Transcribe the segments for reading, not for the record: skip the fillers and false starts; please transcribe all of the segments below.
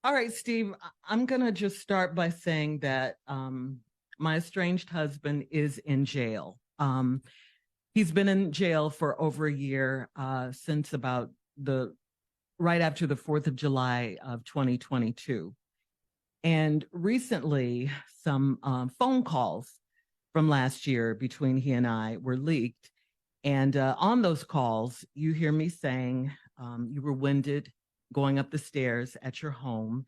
All right, Steve, I'm going to just start by saying that my estranged husband is in jail. He's been in jail for over a year since about the right after the 4th of July of 2022. And recently, some phone calls from last year between he and I were leaked. And on those calls, you hear me saying you were winded going up the stairs at your home.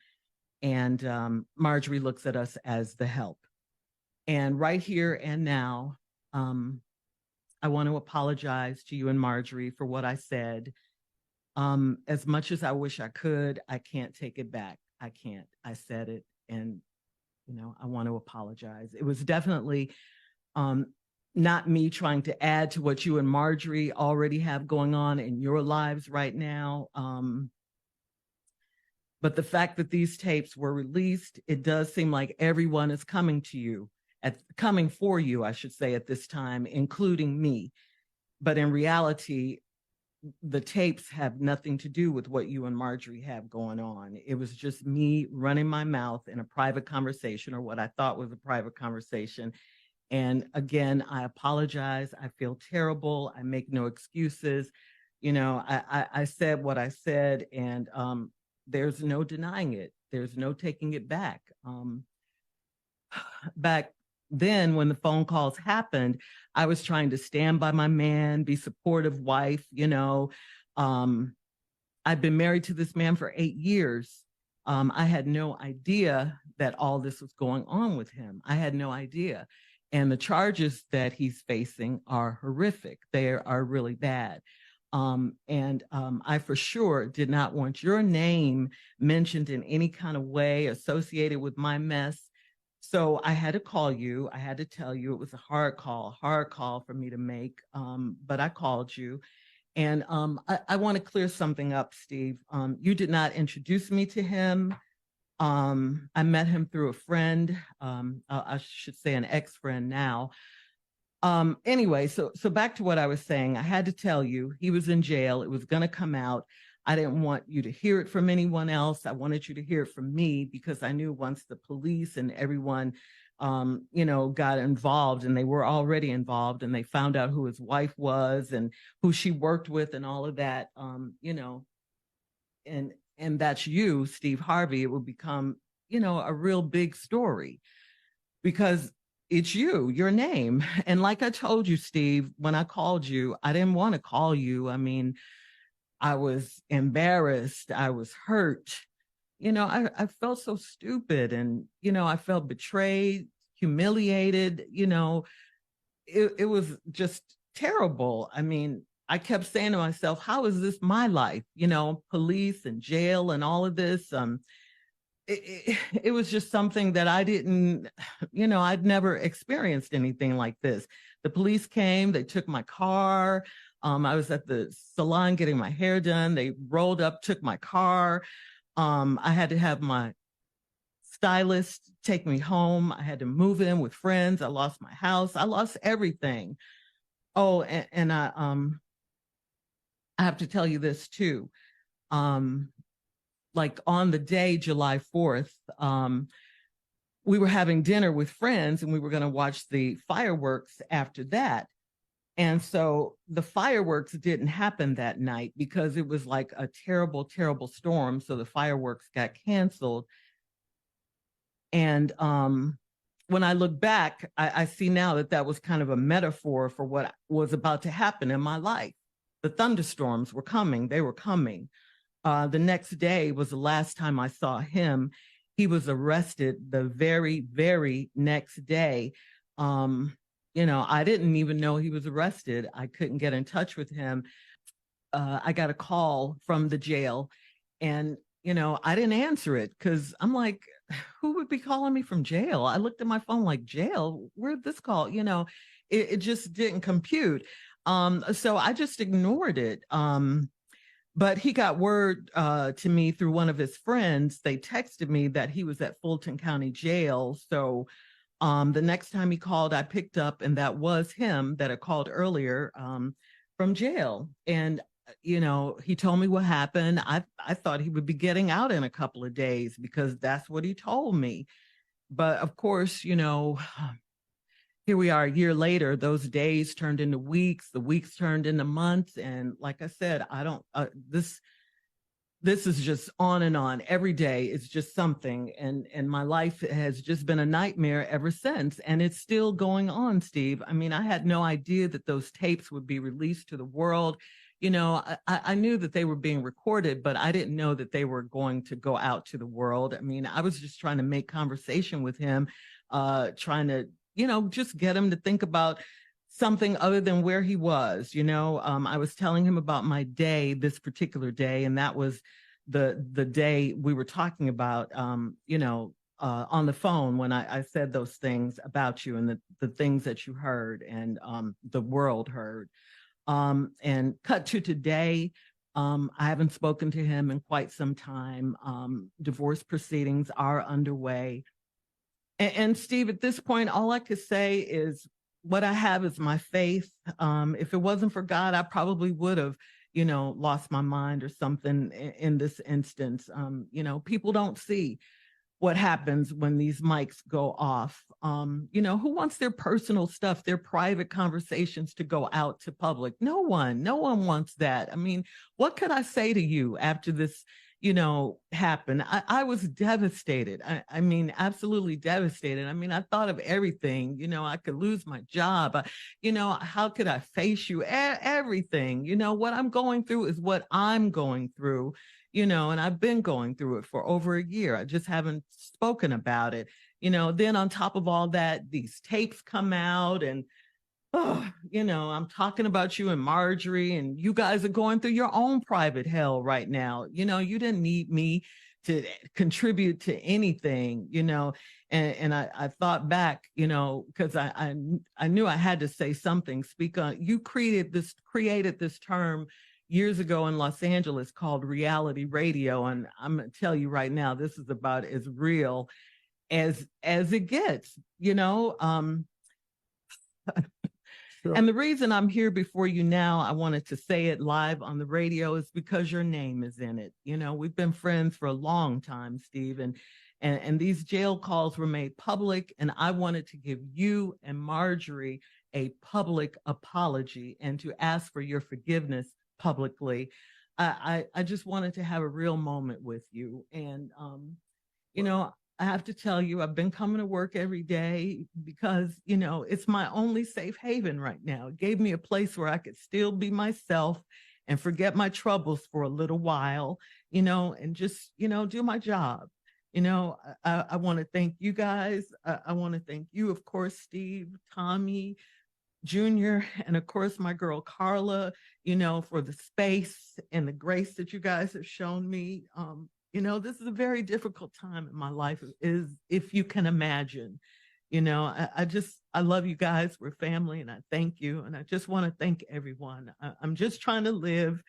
And Marjorie looks at us as the help. And right here and now, I want to apologize to you and Marjorie for what I said. As much as I wish I could, I can't take it back. I can't. I said it, and I want to apologize. It was definitely not me trying to add to what you and Marjorie already have going on in your lives right now. But the fact that these tapes were released, it does seem like everyone is coming for you, I should say, at this time, including me. But in reality, the tapes have nothing to do with what you and Marjorie have going on. It was just me running my mouth in a private conversation, or what I thought was a private conversation. And again, I apologize. I feel terrible. I make no excuses. I said what I said, and there's no denying it. There's no taking it back. Back then, when the phone calls happened, I was trying to stand by my man, be supportive wife. I've been married to this man for 8 years. I had no idea that all this was going on with him. I had no idea. And the charges that he's facing are horrific. They are really bad. I for sure did not want your name mentioned in any kind of way associated with my mess. So I had to call you. I had to tell you it was a hard call for me to make. But I called you. And I want to clear something up, Steve. You did not introduce me to him. I met him through a friend. I should say an ex-friend now. Anyway, so back to what I was saying. I had to tell you he was in jail. It was going to come out. I didn't want you to hear it from anyone else. I wanted you to hear it from me, because I knew once the police and everyone, got involved, and they were already involved, and they found out who his wife was and who she worked with and all of that, and that's you, Steve Harvey, it would become, a real big story, because it's your name. And like I told you, Steve, when I called you, I didn't want to call you. I mean, I was embarrassed. I was hurt. I felt so stupid, and, I felt betrayed, humiliated. It was just terrible. I mean, I kept saying to myself, how is this my life? Police and jail and all of this. It was just something that I didn't, I'd never experienced anything like this. The police came, they took my car. I was at the salon getting my hair done. They rolled up, took my car. I had to have my stylist take me home. I had to move in with friends. I lost my house. I lost everything. Oh, and I have to tell you this too. Like on the day, July 4th, we were having dinner with friends, and we were going to watch the fireworks after that. And so the fireworks didn't happen that night because it was like a terrible, terrible storm. So the fireworks got canceled. And when I look back, I see now that was kind of a metaphor for what was about to happen in my life. The thunderstorms were coming. They were coming. The next day was the last time I saw him. He was arrested the very, very next day. I didn't even know he was arrested. I couldn't get in touch with him. I got a call from the jail, and, I didn't answer it because I'm like, who would be calling me from jail? I looked at my phone like, jail? Where'd this call? It just didn't compute. So I just ignored it. But he got word to me through one of his friends. They texted me that he was at Fulton County Jail. So the next time he called, I picked up, and that was him that I called earlier from jail. And you know, he told me what happened. I thought he would be getting out in a couple of days because that's what he told me. But of course, you know, here we are a year later, those days turned into weeks, the weeks turned into months. And like I said, I don't, this is just on and on. Every day is just something. And my life has just been a nightmare ever since. And it's still going on, Steve. I mean, I had no idea that those tapes would be released to the world. You know, I knew that they were being recorded, but I didn't know that they were going to go out to the world. I mean, I was just trying to make conversation with him, trying to, you know, just get him to think about something other than where he was. You know, I was telling him about my day, this particular day, and that was the day we were talking about, you know, on the phone when I said those things about you and the things that you heard and the world heard. And cut to today, I haven't spoken to him in quite some time. Divorce proceedings are underway. And Steve, at this point, all I could say is what I have is my faith. If it wasn't for God, I probably would have, you know, lost my mind or something in this instance. You know, people don't see what happens when these mics go off. You know, who wants their personal stuff, their private conversations to go out to public? No one wants that. I mean, what could I say to you after this, you know, happened? I was devastated. I mean, absolutely devastated. I mean, I thought of everything, you know, I could lose my job. You know, how could I face you? Everything, you know, what I'm going through is what I'm going through, you know, and I've been going through it for over a year. I just haven't spoken about it, you know. Then on top of all that, these tapes come out and, oh, you know, I'm talking about you and Marjorie, and you guys are going through your own private hell right now. You know, you didn't need me to contribute to anything, you know. And I thought back, you know, because I knew I had to say something, speak on. You created this term years ago in Los Angeles called reality radio. And I'm going to tell you right now, this is about as real as it gets, you know. Sure. And the reason I'm here before you now, I wanted to say it live on the radio, is because your name is in it. You know, we've been friends for a long time, Steve, and these jail calls were made public, and I wanted to give you and Marjorie a public apology and to ask for your forgiveness publicly. I just wanted to have a real moment with you. And, you know, I have to tell you, I've been coming to work every day because, you know, it's my only safe haven right now. It gave me a place where I could still be myself and forget my troubles for a little while, you know, and just, you know, do my job. You know, I want to thank you guys. I want to thank you, of course, Steve, Tommy, Junior, and of course, my girl Carla, you know, for the space and the grace that you guys have shown me. You know, this is a very difficult time in my life, is if you can imagine. You know, I love you guys. We're family, and I thank you. And I just want to thank everyone. I'm just trying to live.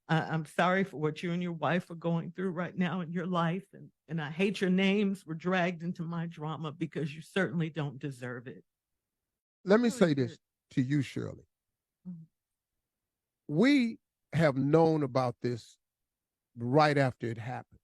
I'm sorry for what you and your wife are going through right now in your life. And I hate your names were dragged into my drama because you certainly don't deserve it. Let me say this to you, Shirley. We have known about this right after it happened.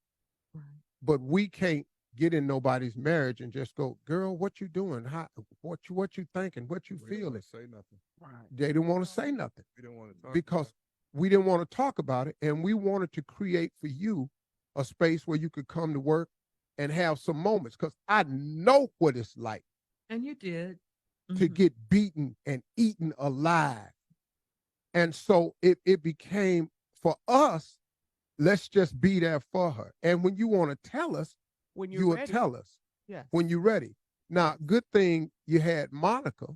Right. But we can't get in nobody's marriage and just go, girl, what you doing? How, what you thinking? What you feeling? Didn't say nothing. Right. They didn't want to say nothing. We didn't want to talk because we didn't want to talk about it, and we wanted to create for you a space where you could come to work and have some moments, because I know what it's like. And you did. To get beaten and eaten alive. And so it became, for us, let's just be there for her. And when you want to tell us, when you will tell us. Yes. When you're ready. Now, good thing you had Monica,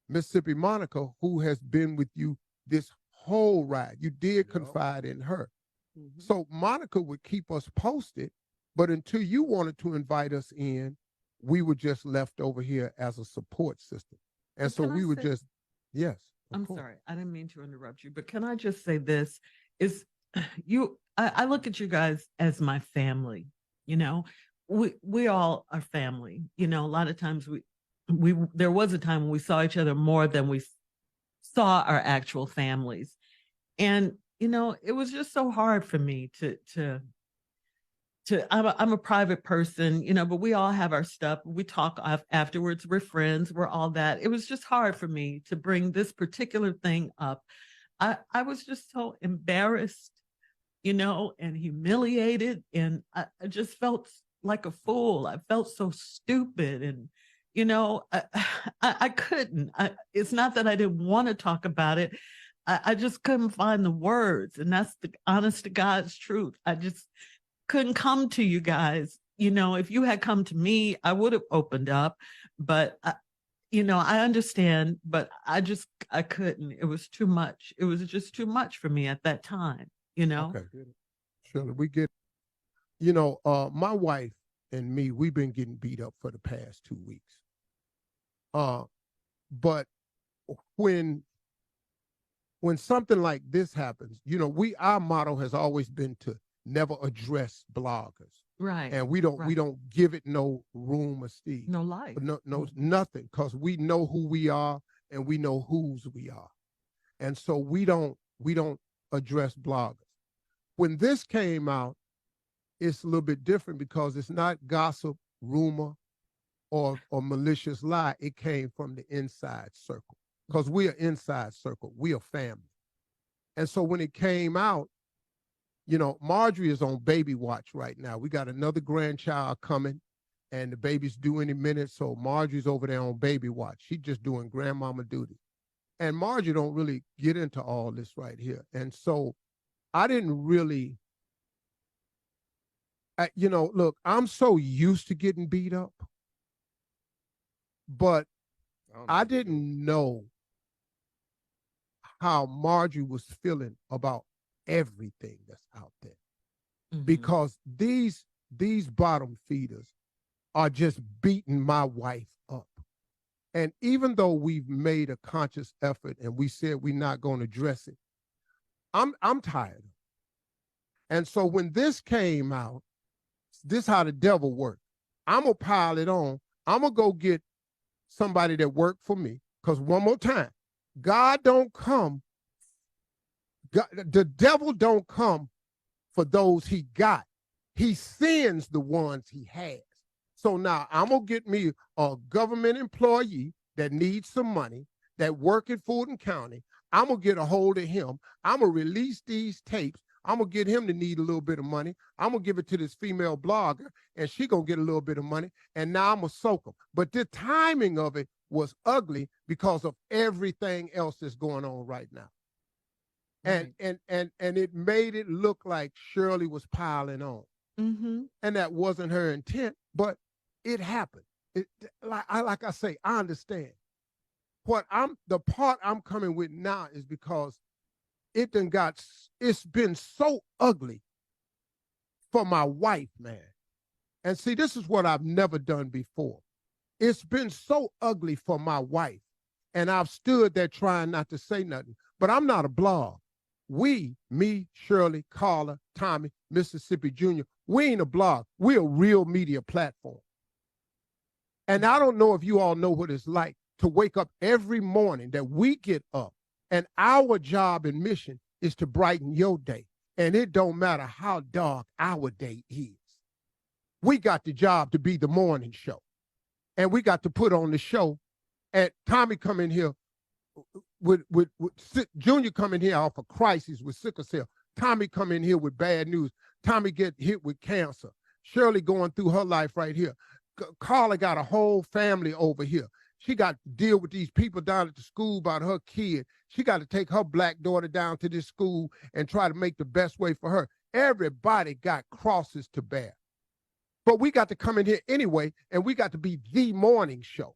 Mississippi Monica, who has been with you this whole ride. You did confide in her. So Monica would keep us posted, but until you wanted to invite us in, we were just left over here as a support system. And so we were just, yes. I'm sorry, I didn't mean to interrupt you, but can I just say this? Is you, I look at you guys as my family, you know, we all are family. You know, a lot of times there was a time when we saw each other more than we saw our actual families. And, it was just so hard for me I'm a private person, but we all have our stuff. We talk afterwards. We're friends. We're all that. It was just hard for me to bring this particular thing up. I was just so embarrassed, and humiliated. And I just felt like a fool. I felt so stupid. And, I couldn't. It's not that I didn't want to talk about it. I just couldn't find the words. And that's the honest to God's truth. I just couldn't come to you guys. If you had come to me, I would have opened up, but I understand, but I couldn't. It was too much. It was just too much for me at that time, Okay. Shirley, we get, my wife and me, we've been getting beat up for the past 2 weeks. But when something like this happens, our motto has always been to never address bloggers. Right. And we don't give it no room or steam. No life. No, nothing, because we know who we are and we know whose we are. And so we don't address bloggers. When this came out, it's a little bit different because it's not gossip, rumor, or malicious lie. It came from the inside circle, because we are inside circle. We are family. And so when it came out, Marjorie is on baby watch right now. We got another grandchild coming, and the baby's due any minute. So Marjorie's over there on baby watch. She's just doing grandmama duty. And Marjorie don't really get into all this right here. And so I didn't really, look, I'm so used to getting beat up, but I didn't know how Marjorie was feeling about everything that's out there. Mm-hmm. Because these bottom feeders are just beating my wife up. And even though we've made a conscious effort and we said we're not going to address it, I'm tired. And so when this came out, this is how the devil worked. I'm going to pile it on. I'm going to go get somebody that worked for me. Because one more time, God don't come. God, the devil don't come for those he got. He sends the ones he has. So now I'm going to get me a government employee that needs some money, that work at Fulton County. I'm going to get a hold of him. I'm going to release these tapes. I'm going to get him to need a little bit of money. I'm going to give it to this female blogger, and she going to get a little bit of money, and now I'm going to soak them. But the timing of it was ugly because of everything else that's going on right now. Right. And it made it look like Shirley was piling on. Mm-hmm. And that wasn't her intent, but it happened. Like I say, I understand. The part I'm coming with now is because it's been so ugly for my wife, man. And see, this is what I've never done before. It's been so ugly for my wife, and I've stood there trying not to say nothing, but I'm not a blog. We, me, Shirley, Carla, Tommy, Mississippi Jr., we ain't a blog. We're a real media platform. And I don't know if you all know what it's like to wake up every morning that we get up, and our job and mission is to brighten your day. And it don't matter how dark our day is. We got the job to be the morning show. And we got to put on the show. And Tommy come in here with Junior come in here off a crisis with sickle cell. Tommy come in here with bad news. Tommy get hit with cancer. Shirley going through her life right here. Carla got a whole family over here. She got to deal with these people down at the school about her kid. She got to take her black daughter down to this school and try to make the best way for her. Everybody got crosses to bear. But we got to come in here anyway, and we got to be the morning show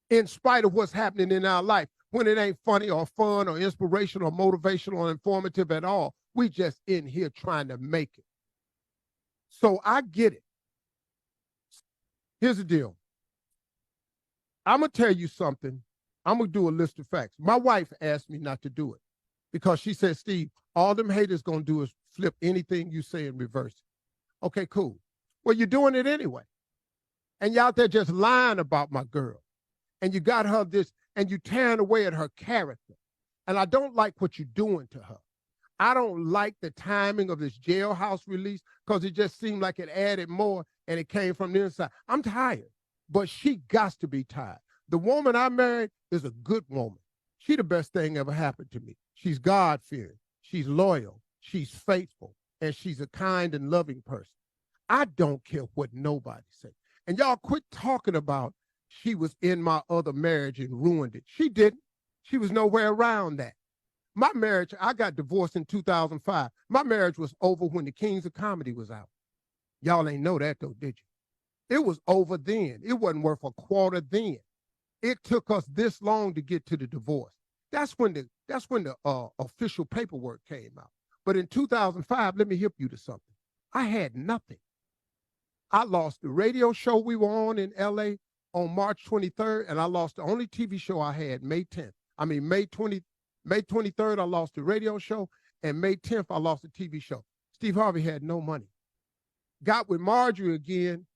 in spite of what's happening in our life. When it ain't funny or fun or inspirational or motivational or informative at all, we just in here trying to make it. So I get it. Here's the deal. I'm going to tell you something. I'm going to do a list of facts. My wife asked me not to do it because she said, Steve, all them haters going to do is flip anything you say and reverse it. Okay, cool. Well, you're doing it anyway. And you out there just lying about my girl. And you got her this, and you tearing away at her character. And I don't like what you're doing to her. I don't like the timing of this jailhouse release because it just seemed like it added more and it came from the inside. I'm tired, but she got to be tired. The woman I married is a good woman. She the best thing ever happened to me. She's God-fearing, she's loyal, she's faithful, and she's a kind and loving person. I don't care what nobody says. And y'all quit talking about she was in my other marriage and ruined it. She didn't. She was nowhere around that. My marriage, I got divorced in 2005. My marriage was over when the Kings of Comedy was out. Y'all ain't know that though, did you? It was over then. It wasn't worth a quarter then. It took us this long to get to the divorce. That's when the official paperwork came out. But in 2005, let me hip you to something. I had nothing. I lost the radio show we were on in LA on March 23rd, and I lost the only TV show I had May 23rd, I lost the radio show, and May 10th, I lost the TV show. Steve Harvey had no money. Got with Marjorie again,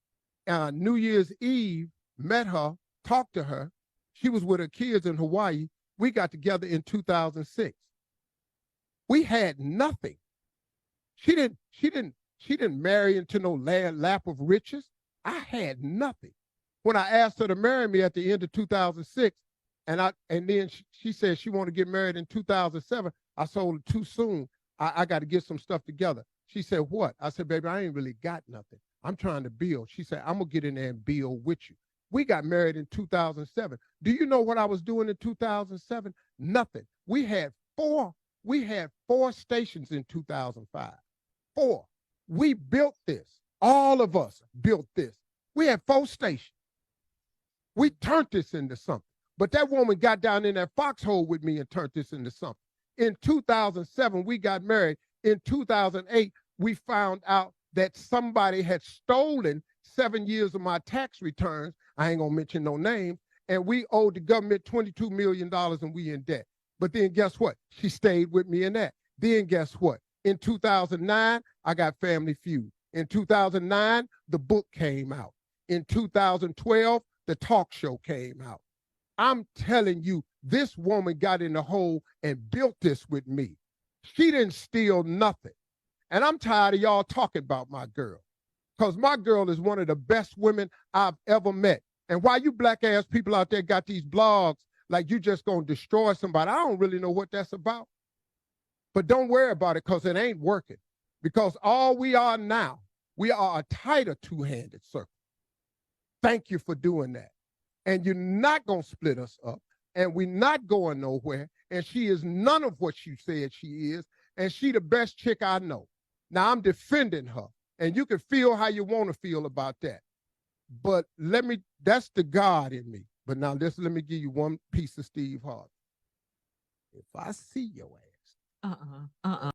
New Year's Eve, met her, talked to her. She was with her kids in Hawaii. We got together in 2006. We had nothing. She didn't marry into no lap of riches. I had nothing. When I asked her to marry me at the end of 2006, and then she said she wanted to get married in 2007, I told her too soon. I got to get some stuff together. She said, what? I said, baby, I ain't really got nothing. I'm trying to build. She said, I'm going to get in there and build with you. We got married in 2007. Do you know what I was doing in 2007? Nothing. We had four stations in 2005. 4. We built this. All of us built this. We had 4 stations. We turned this into something. But that woman got down in that foxhole with me and turned this into something. In 2007, we got married. In 2008, we found out that somebody had stolen 7 years of my tax returns. I ain't gonna mention no names. And we owed the government $22 million and we in debt. But then guess what? She stayed with me in that. Then guess what? In 2009, I got Family Feud. In 2009, the book came out. In 2012, the talk show came out. I'm telling you, this woman got in the hole and built this with me. She didn't steal nothing. And I'm tired of y'all talking about my girl, because my girl is one of the best women I've ever met. And why you black ass people out there got these blogs like you just gonna destroy somebody, I don't really know what that's about. But don't worry about it, because it ain't working. Because all we are now, we are a tighter two-handed circle. Thank you for doing that. And you're not gonna split us up, and we're not going nowhere. And she is none of what you said she is, and she the best chick I know. Now I'm defending her, and you can feel how you want to feel about that. But that's the God in me. But now let me give you one piece of Steve Harvey. If I see your ass.